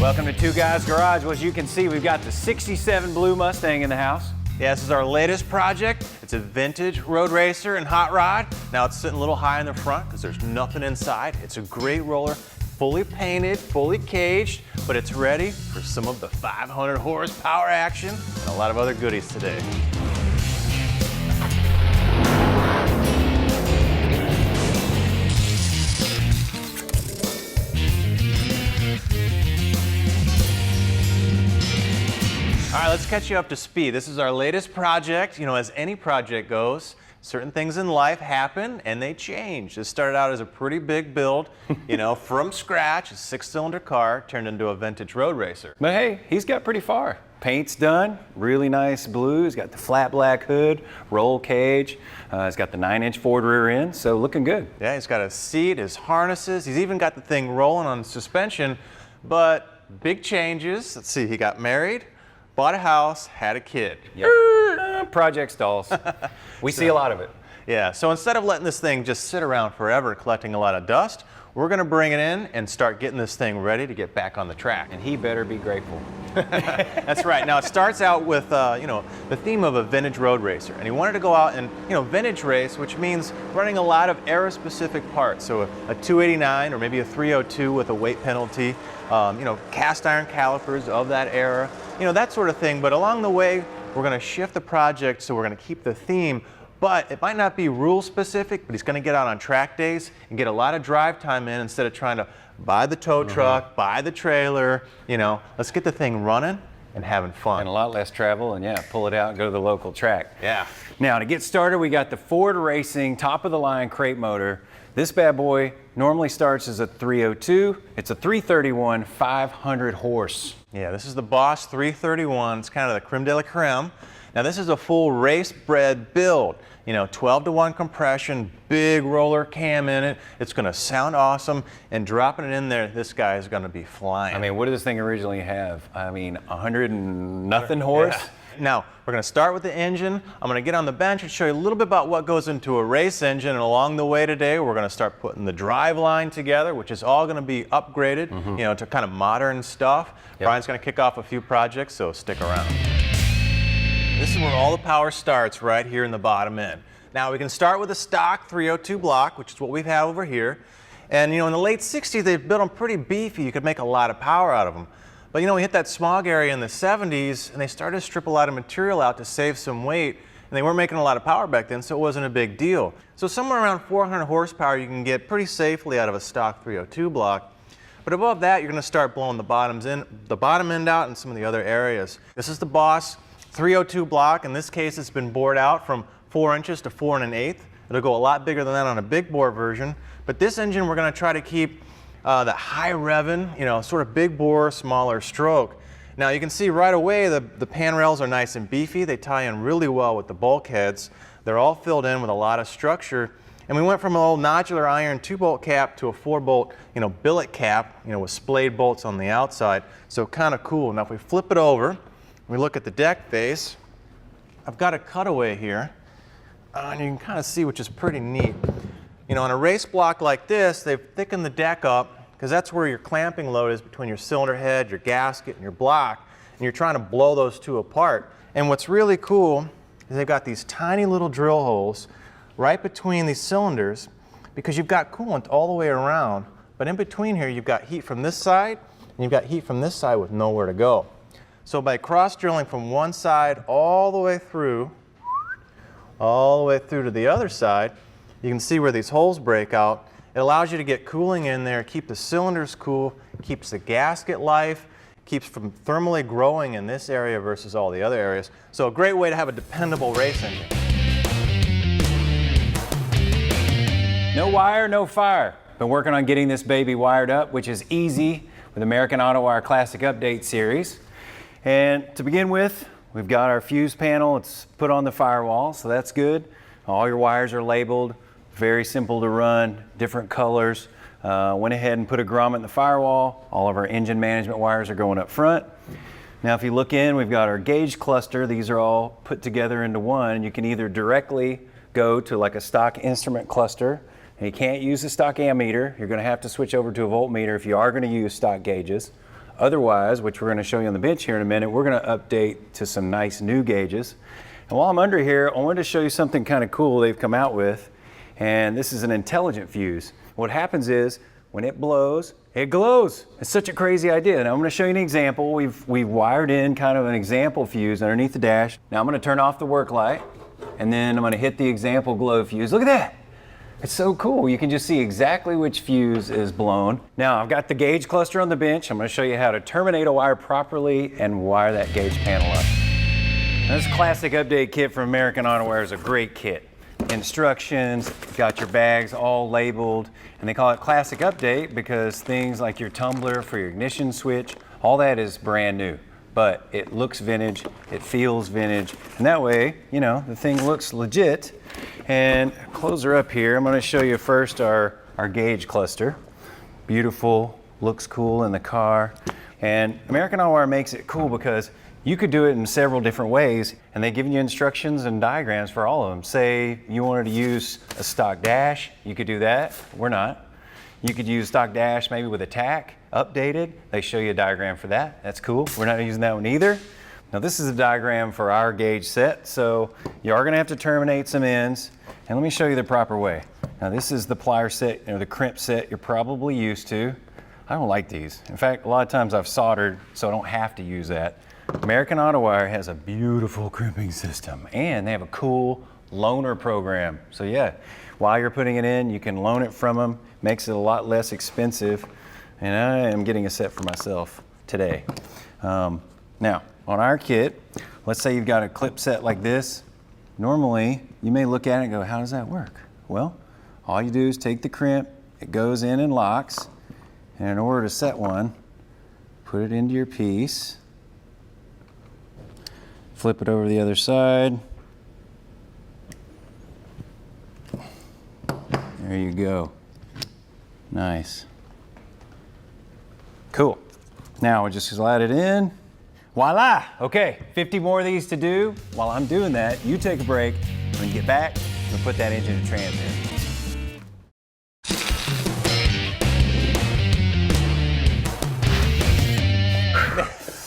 Welcome to Two Guys Garage. Well, as you can see, we've got the 67 blue Mustang in the house. Yeah, this is our latest project. It's a vintage road racer and hot rod. Now it's sitting a little high in the front because there's nothing inside. It's a great roller, fully painted, fully caged, but it's ready for some of the 500 horsepower action and a lot of other goodies today. All right, let's catch you up to speed. This is our latest project. You know, as any project goes, certain things in life happen and they change. This started out as a pretty big build, you know, from scratch, a 6-cylinder car turned into a vintage road racer. But hey, he's got pretty far. Paint's done, really nice blue. He's got the flat black hood, roll cage. He's got the 9-inch Ford rear end, so looking good. Yeah, he's got a seat, his harnesses. He's even got the thing rolling on suspension, but big changes. Let's see, he got married, bought a house, had a kid. Yep. Project stalls. We see a lot of it. Yeah, so instead of letting this thing just sit around forever collecting a lot of dust, we're gonna bring it in and start getting this thing ready to get back on the track. And he better be grateful. That's right. Now it starts out with, you know, the theme of a vintage road racer. And he wanted to go out and, you know, vintage race, which means running a lot of era-specific parts. So a 289 or maybe a 302 with a weight penalty, you know, cast iron calipers of that era, you know, that sort of thing. But along the way, we're going to shift the project, so we're going to keep the theme, but it might not be rule specific, but he's going to get out on track days and get a lot of drive time in instead of trying to buy the tow truck, buy the trailer, you know, let's get the thing running and having fun. And a lot less travel, and yeah, pull it out and go to the local track. Yeah. Now to get started, we got the Ford Racing top of the line crate motor. This bad boy normally starts as a 302. It's a 331, 500 horse. Yeah, this is the Boss 331. It's kind of the creme de la creme. Now this is a full race bred build. You know, 12-to-1 compression, big roller cam in it. It's gonna sound awesome, and dropping it in there, this guy is gonna be flying. I mean, what did this thing originally have? I mean, 100 and nothing horse? Yeah. Now, we're gonna start with the engine. I'm gonna get on the bench and show you a little bit about what goes into a race engine, and along the way today, we're gonna start putting the drive line together, which is all gonna be upgraded, you know, to kind of modern stuff. Yep. Brian's gonna kick off a few projects, so stick around. This is where all the power starts, right here in the bottom end. Now we can start with a stock 302 block, which is what we've had over here. And you know, in the late 60s, they built them pretty beefy. You could make a lot of power out of them. But you know, we hit that smog area in the 70s, and they started to strip a lot of material out to save some weight. And they weren't making a lot of power back then, so it wasn't a big deal. So somewhere around 400 horsepower you can get pretty safely out of a stock 302 block. But above that, you're gonna start blowing the bottom end out in some of the other areas. This is the Boss 302 block. In this case, it's been bored out from 4 inches to 4 1/8. It'll go a lot bigger than that on a big bore version. But this engine, we're gonna try to keep that high revving, you know, sort of big bore, smaller stroke. Now you can see right away the pan rails are nice and beefy. They tie in really well with the bulkheads. They're all filled in with a lot of structure. And we went from an old nodular iron 2-bolt cap to a 4-bolt, you know, billet cap, you know, with splayed bolts on the outside. So kind of cool. Now if we flip it over, we look at the deck face, I've got a cutaway here, and you can kind of see, which is pretty neat. You know, on a race block like this, they've thickened the deck up because that's where your clamping load is between your cylinder head, your gasket, and your block, and you're trying to blow those two apart. And what's really cool is they've got these tiny little drill holes right between these cylinders because you've got coolant all the way around, but in between here you've got heat from this side and you've got heat from this side with nowhere to go. So by cross drilling from one side all the way through to the other side, you can see where these holes break out. It allows you to get cooling in there, keep the cylinders cool, keeps the gasket life, keeps from thermally growing in this area versus all the other areas. So a great way to have a dependable race engine. No wire, no fire. Been working on getting this baby wired up, which is easy with American Auto Wire Classic Update Series. And to begin with, we've got our fuse panel. It's put on the firewall, so that's good. All your wires are labeled, very simple to run, different colors. Went ahead and put a grommet in the firewall. All of our engine management wires are going up front. Now if you look in, we've got our gauge cluster. These are all put together into one. You can either directly go to like a stock instrument cluster, and you can't use the stock ammeter. You're going to have to switch over to a voltmeter if you are going to use stock gauges. Otherwise, which we're going to show you on the bench here in a minute, we're going to update to some nice new gauges. And while I'm under here, I wanted to show you something kind of cool they've come out with. And this is an intelligent fuse. What happens is, when it blows, it glows. It's such a crazy idea. Now I'm going to show you an example. We've wired in kind of an example fuse underneath the dash. Now I'm going to turn off the work light, and then I'm going to hit the example glow fuse. Look at that. It's so cool. You can just see exactly which fuse is blown. Now I've got the gauge cluster on the bench. I'm going to show you how to terminate a wire properly and wire that gauge panel up. Now, this classic update kit from American Auto Wire is a great kit. Instructions, got your bags all labeled, and they call it classic update because things like your tumbler for your ignition switch, all that is brand new, but it looks vintage, it feels vintage, and that way, you know, the thing looks legit. And close her up here. I'm going to show you first our gauge cluster. Beautiful, looks cool in the car. And American Auto Wire makes it cool because you could do it in several different ways, and they've given you instructions and diagrams for all of them. Say you wanted to use a stock dash, you could do that. We're not. You could use stock dash maybe with a tack, updated. They show you a diagram for that. That's cool. We're not using that one either. Now this is a diagram for our gauge set, so you are going to have to terminate some ends. And let me show you the proper way. Now this is the plier set, or the crimp set you're probably used to. I don't like these. In fact, a lot of times I've soldered, so I don't have to use that. American Auto Wire has a beautiful crimping system, and they have a cool loaner program. So yeah, while you're putting it in, you can loan it from them. Makes it a lot less expensive. And I am getting a set for myself today. Now, on our kit, let's say you've got a clip set like this. Normally, you may look at it and go, how does that work? Well, all you do is take the crimp, it goes in and locks, and in order to set one, put it into your piece, flip it over to the other side. There you go. Nice. Cool. Now we'll just slide it in. Voila! Okay, 50 more of these to do. While I'm doing that, you take a break. When you get back, we'll put that engine to transit.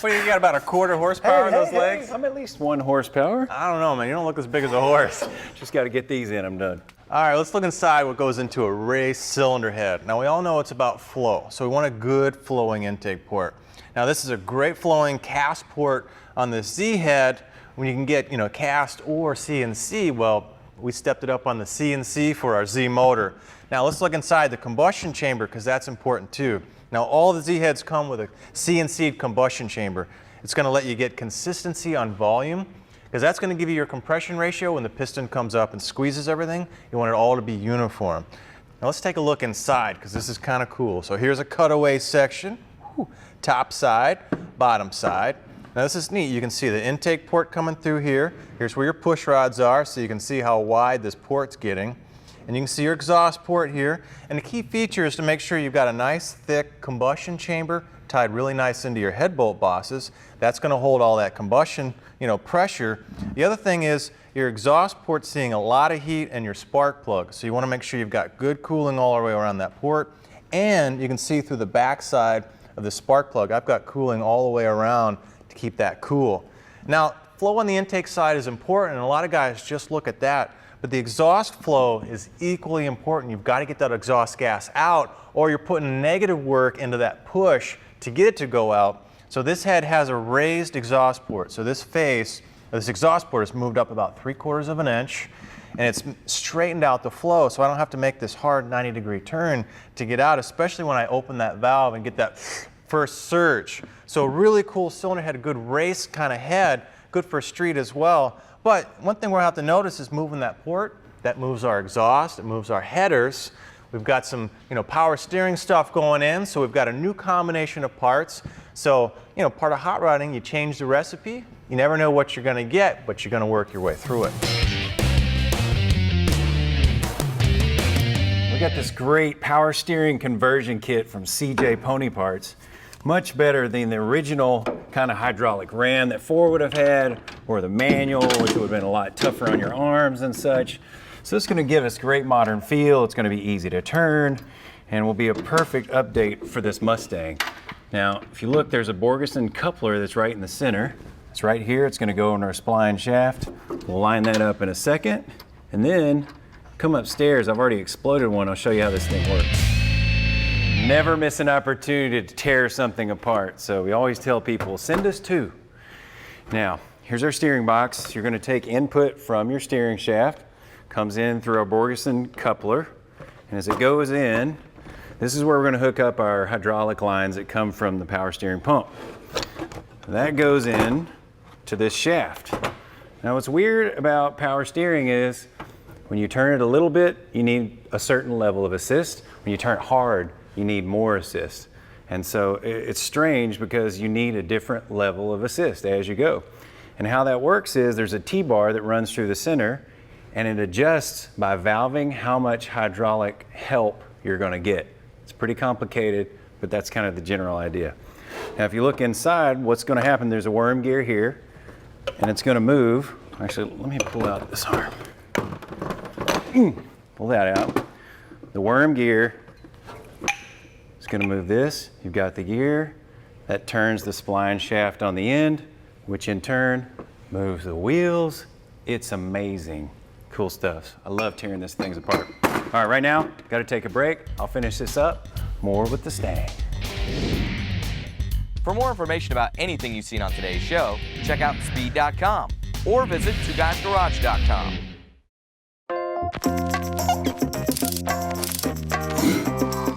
What do you got, about a quarter horsepower in those legs? I'm at least 1 horsepower. I don't know, man. You don't look as big as a horse. Just got to get these in, I'm done. All right, let's look inside what goes into a race cylinder head. Now we all know it's about flow, so we want a good flowing intake port. Now this is a great flowing cast port on the Z head. When you can get, cast or CNC, well, we stepped it up on the CNC for our Z motor. Now let's look inside the combustion chamber because that's important too. Now all the Z heads come with a CNC'd combustion chamber. It's going to let you get consistency on volume, because that's going to give you your compression ratio when the piston comes up and squeezes everything. You want it all to be uniform. Now let's take a look inside because this is kind of cool. So here's a cutaway section, top side, bottom side. Now this is neat. You can see the intake port coming through here. Here's where your push rods are, so you can see how wide this port's getting. And you can see your exhaust port here. And the key feature is to make sure you've got a nice thick combustion chamber tied really nice into your head bolt bosses. That's going to hold all that combustion, pressure. The other thing is your exhaust port's seeing a lot of heat and your spark plug. So you want to make sure you've got good cooling all the way around that port. And you can see through the back side of the spark plug, I've got cooling all the way around to keep that cool. Now, flow on the intake side is important, and a lot of guys just look at that. But the exhaust flow is equally important. You've got to get that exhaust gas out, or you're putting negative work into that push to get it to go out. So this head has a raised exhaust port. So this face, this exhaust port is moved up about 3/4 of an inch, and it's straightened out the flow, so I don't have to make this hard 90-degree turn to get out, especially when I open that valve and get that first surge. So really cool cylinder head, a good race kind of head, good for street as well. But one thing we'll have to notice is moving that port. That moves our exhaust, it moves our headers. We've got some, power steering stuff going in, so we've got a new combination of parts. So, part of hot rodding, you change the recipe. You never know what you're going to get, but you're going to work your way through it. We got this great power steering conversion kit from CJ Pony Parts. Much better than the original kind of hydraulic ram that Ford would have had, or the manual, which would have been a lot tougher on your arms and such. So it's going to give us great modern feel. It's going to be easy to turn, and will be a perfect update for this Mustang. Now, if you look, there's a Borgeson coupler that's right in the center. It's right here. It's going to go in our spline shaft. We'll line that up in a second. And then come upstairs. I've already exploded one. I'll show you how this thing works. Never miss an opportunity to tear something apart. So we always tell people, send us two. Now, here's our steering box. You're going to take input from your steering shaft. Comes in through our Borgeson coupler. And as it goes in, this is where we're going to hook up our hydraulic lines that come from the power steering pump. That goes in to this shaft. Now what's weird about power steering is when you turn it a little bit, you need a certain level of assist. When you turn it hard, you need more assist. And so it's strange because you need a different level of assist as you go. And how that works is there's a T-bar that runs through the center and it adjusts by valving how much hydraulic help you're going to get. It's pretty complicated, but that's kind of the general idea. Now if you look inside, what's going to happen, there's a worm gear here and it's going to move. Actually, let me pull out this arm. Pull that out. The worm gear is going to move this. You've got the gear that turns the spline shaft on the end, which in turn moves the wheels. It's amazing. Cool stuff. I love tearing these things apart. All right, right now, got to take a break. I'll finish this up. More with the Stang. For more information about anything you've seen on today's show, check out speed.com or visit TwoGuysGarage.com.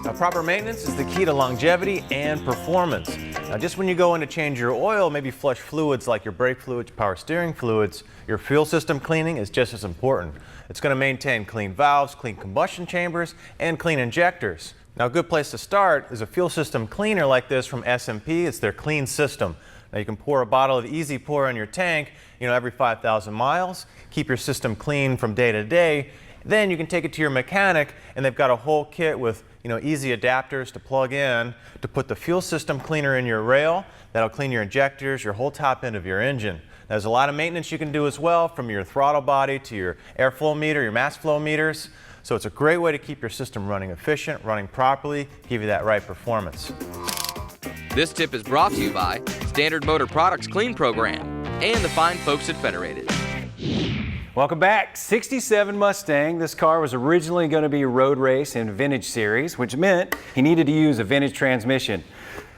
Now, proper maintenance is the key to longevity and performance. Now, just when you go in to change your oil, maybe flush fluids like your brake fluids, power steering fluids, your fuel system cleaning is just as important. It's going to maintain clean valves, clean combustion chambers, and clean injectors. Now, a good place to start is a fuel system cleaner like this from S&P. It's their clean system. Now, you can pour a bottle of Easy Pour in your tank, every 5,000 miles, keep your system clean from day to day. Then you can take it to your mechanic, and they've got a whole kit with easy adapters to plug in to put the fuel system cleaner in your rail. That'll clean your injectors, your whole top end of your engine. There's a lot of maintenance you can do as well, from your throttle body to your airflow meter, your mass flow meters. So it's a great way to keep your system running efficient, running properly, give you that right performance. This tip is brought to you by Standard Motor Products Clean Program and the fine folks at Federated. Welcome back. 67 Mustang. This car was originally going to be road race and vintage series, which meant he needed to use a vintage transmission,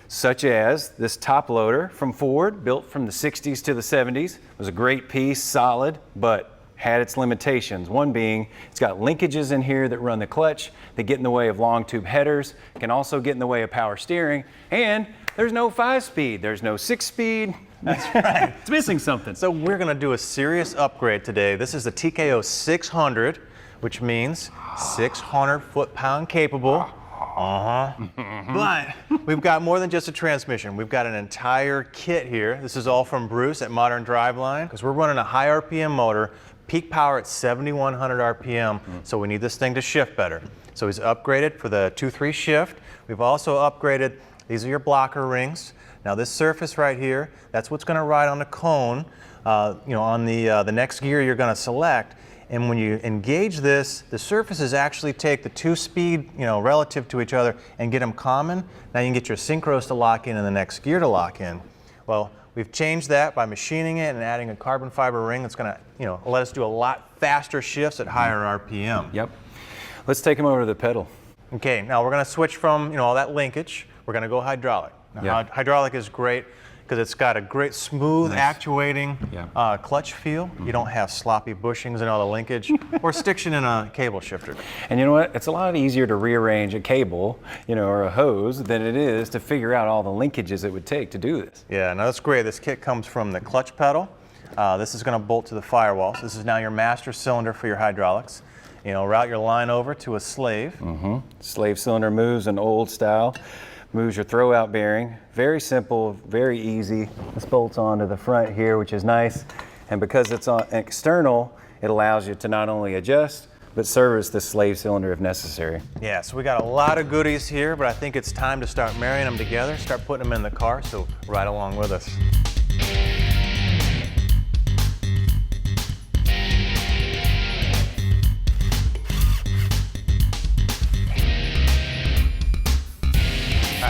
such as this top loader from Ford, built from the 60s to the 70s. It was a great piece, solid, but had its limitations. One being, it's got linkages in here that run the clutch, that get in the way of long tube headers, can also get in the way of power steering, and there's no 5-speed, there's no 6-speed. That's right. It's missing something. So we're going to do a serious upgrade today. This is the TKO 600, which means 600 foot-pound capable. But we've got more than just a transmission. We've got an entire kit here. This is all from Bruce at Modern Driveline, because we're running a high RPM motor, peak power at 7,100 RPM, so we need this thing to shift better. So he's upgraded for the 2-3 shift. We've also upgraded, these are your blocker rings. Now this surface right here, that's what's going to ride on the cone, on the next gear you're going to select. And when you engage this, the surfaces actually take the 2-speed, relative to each other and get them common. Now you can get your synchros to lock in and the next gear to lock in. Well, we've changed that by machining it and adding a carbon fiber ring that's going to, let us do a lot faster shifts at higher RPM. Yep. Let's take him over to the pedal. Okay, now we're going to switch from, all that linkage. We're going to go hydraulic. Now, hydraulic is great because it's got a great smooth actuating clutch feel. You don't have sloppy bushings and all the linkage or stiction in a cable shifter. And you know what? It's a lot easier to rearrange a cable, or a hose than it is to figure out all the linkages it would take to do this. Yeah, no, that's great. This kit comes from the clutch pedal. This is going to bolt to the firewall. So this is now your master cylinder for your hydraulics. Route your line over to a slave. Slave cylinder moves an old style. Moves your throwout bearing. Very simple, very easy. This bolts onto the front here, which is nice. And because it's on external, it allows you to not only adjust, but service the slave cylinder if necessary. Yeah, so we got a lot of goodies here, but I think it's time to start marrying them together, start putting them in the car, so ride along with us.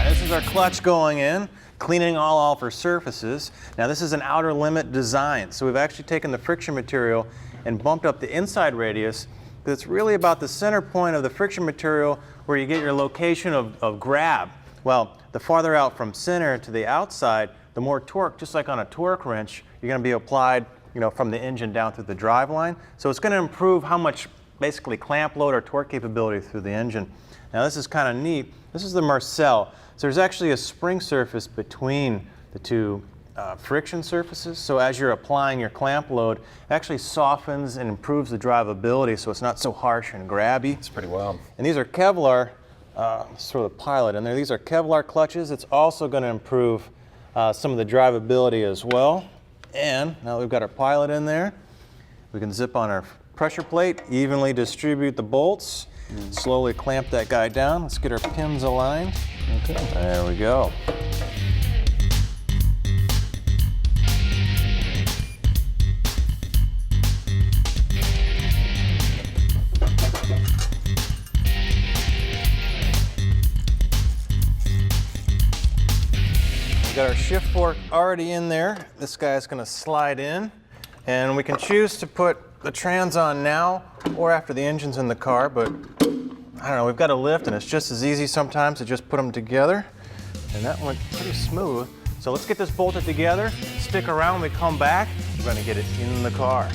This is our clutch going in, cleaning all of our surfaces. Now this is an outer limit design, so we've actually taken the friction material and bumped up the inside radius. It's really about the center point of the friction material where you get your location of grab. Well, the farther out from center to the outside, the more torque, just like on a torque wrench, you're going to be applied, from the engine down through the drive line. So it's going to improve how much basically clamp load or torque capability through the engine. Now this is kind of neat. This is the Marcel. So there's actually a spring surface between the two friction surfaces. So as you're applying your clamp load, it actually softens and improves the drivability so it's not so harsh and grabby. It's pretty wild. And these are Kevlar, sort of the pilot in there. These are Kevlar clutches. It's also going to improve some of the drivability as well. And now that we've got our pilot in there, we can zip on our pressure plate, evenly distribute the bolts, slowly clamp that guy down. Let's get our pins aligned. Okay. There we go. Got our shift fork already in there. This guy's going to slide in, and we can choose to put the trans on now or after the engine's in the car, but I don't know, we've got a lift and it's just as easy sometimes to just put them together, and that went pretty smooth. So let's get this bolted together, stick around when we come back, we're going to get it in the car.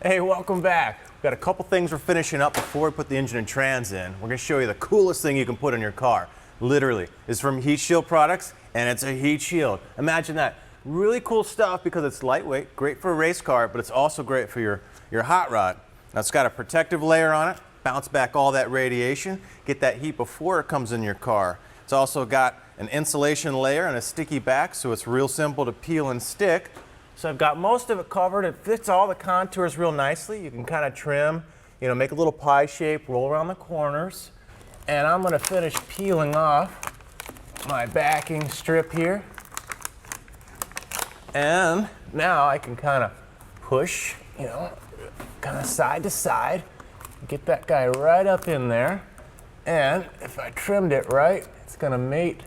Hey, welcome back. We've got a couple things we're finishing up before we put the engine and trans in. We're going to show you the coolest thing you can put in your car. Literally. It's from Heat Shield Products, and it's a heat shield. Imagine that. Really cool stuff because it's lightweight, great for a race car, but it's also great for your hot rod. Now it's got a protective layer on it, bounce back all that radiation, get that heat before it comes in your car. It's also got an insulation layer and a sticky back, so it's real simple to peel and stick. So I've got most of it covered. It fits all the contours real nicely. You can kind of trim, make a little pie shape, roll around the corners. And I'm going to finish peeling off my backing strip here. And now I can kind of push, kind of side to side, get that guy right up in there. And if I trimmed it right, it's going to mate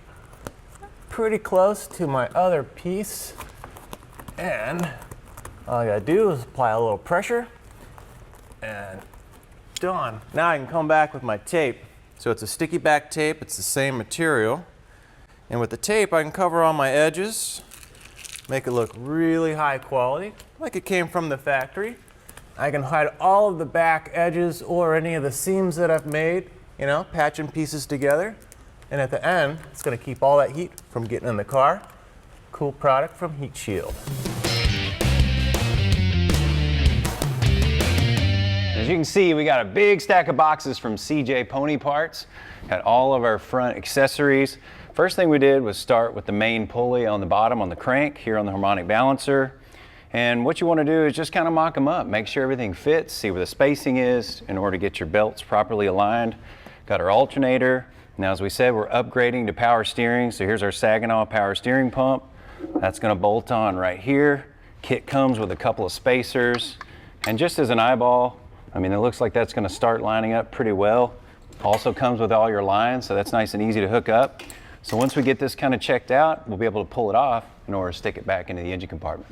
pretty close to my other piece. And all I gotta do is apply a little pressure and done. Now I can come back with my tape. So it's a sticky back tape, it's the same material. And with the tape I can cover all my edges, make it look really high quality, like it came from the factory. I can hide all of the back edges or any of the seams that I've made, patching pieces together. And at the end, it's gonna keep all that heat from getting in the car. Cool product from Heat Shield. As you can see, we got a big stack of boxes from CJ Pony Parts. Got all of our front accessories. First thing we did was start with the main pulley on the bottom on the crank here on the harmonic balancer. And what you want to do is just kind of mock them up. Make sure everything fits, see where the spacing is in order to get your belts properly aligned. Got our alternator. Now, as we said, we're upgrading to power steering. So here's our Saginaw power steering pump. That's going to bolt on right here. Kit comes with a couple of spacers. And just as an eyeball, it looks like that's going to start lining up pretty well. Also comes with all your lines, so that's nice and easy to hook up. So once we get this kind of checked out, we'll be able to pull it off in order to stick it back into the engine compartment.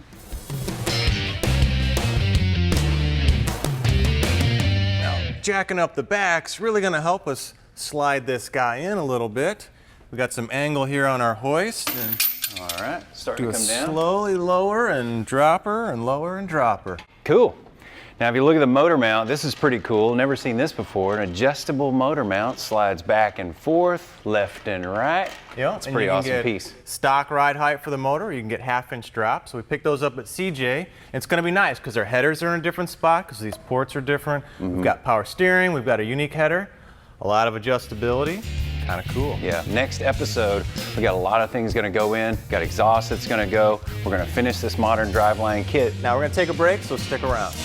Now, jacking up the back's really going to help us slide this guy in a little bit. We got some angle here on our hoist. And all right, starting to come down. Slowly lower and drop her and lower and drop her. Cool. Now, if you look at the motor mount, this is pretty cool. Never seen this before. An adjustable motor mount slides back and forth, left and right. Yeah, it's a pretty awesome piece. Stock ride height for the motor. You can get 1/2-inch drops. So we picked those up at CJ. And it's going to be nice because our headers are in a different spot because these ports are different. We've got power steering. We've got a unique header. A lot of adjustability. Kind of cool. Yeah, next episode, we got a lot of things going to go in. Got exhaust that's going to go. We're going to finish this modern driveline kit. Now we're going to take a break, so stick around.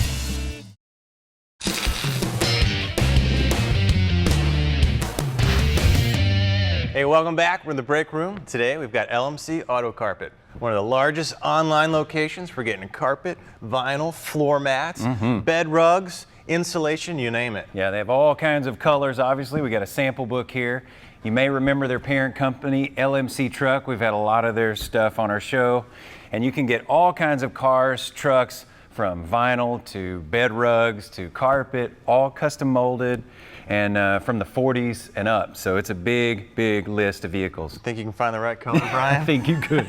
Hey, welcome back. We're in the break room. Today we've got LMC Auto Carpet, one of the largest online locations for getting carpet, vinyl, floor mats, bed rugs, insulation, you name it. Yeah, they have all kinds of colors, obviously. We got a sample book here. You may remember their parent company, LMC Truck. We've had a lot of their stuff on our show. And you can get all kinds of cars, trucks, from vinyl to bed rugs to carpet, all custom molded and from the 40s and up. So it's a big, big list of vehicles. Think you can find the right color, Brian? I think you could.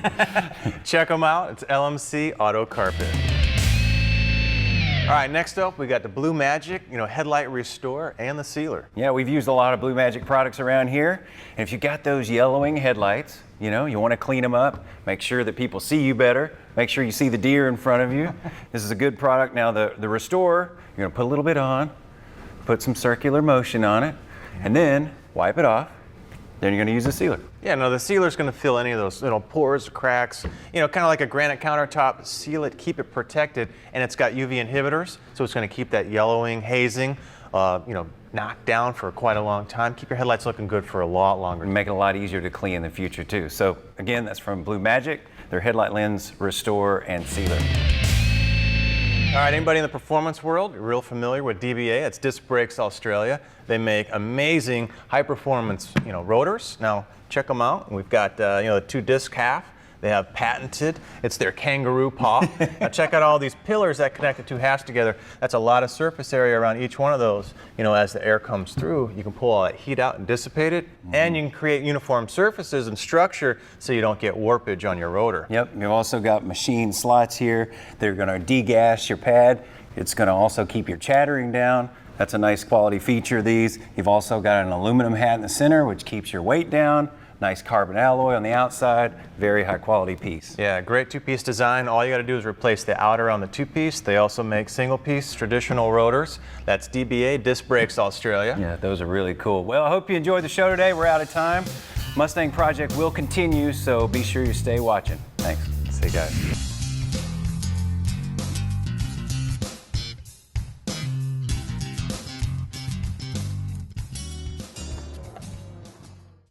Check them out. It's LMC Auto Carpet. All right, next up, we got the Blue Magic, headlight restore and the sealer. Yeah, we've used a lot of Blue Magic products around here. And if you got those yellowing headlights, you want to clean them up, make sure that people see you better, make sure you see the deer in front of you. This is a good product. Now the restore, you're going to put a little bit on, put some circular motion on it, and then wipe it off. Then you're going to use the sealer. Yeah, no, the sealer's going to fill any of those pores, cracks, kind of like a granite countertop. Seal it, keep it protected, and it's got UV inhibitors, so it's going to keep that yellowing, hazing, knocked down for quite a long time. Keep your headlights looking good for a lot longer. And make it a lot easier to clean in the future too. So again, that's from Blue Magic, their headlight lens, restore, and sealer. All right, anybody in the performance world, you're real familiar with DBA, it's Disc Brakes Australia. They make amazing high-performance, rotors. Now, check them out. We've got, the 2-disc half. They have patented. It's their kangaroo paw. Now, check out all these pillars that connect the two halves together. That's a lot of surface area around each one of those. As the air comes through, you can pull all that heat out and dissipate it, and you can create uniform surfaces and structure so you don't get warpage on your rotor. Yep, you've also got machine slots here. They're going to degas your pad. It's going to also keep your chattering down. That's a nice quality feature of these. You've also got an aluminum hat in the center, which keeps your weight down. Nice carbon alloy on the outside, very high quality piece. Yeah, great two-piece design. All you got to do is replace the outer on the two-piece. They also make single-piece traditional rotors. That's DBA, Disc Brakes Australia. Yeah, those are really cool. Well, I hope you enjoyed the show today. We're out of time. Mustang Project will continue, so be sure you stay watching. Thanks. See you guys.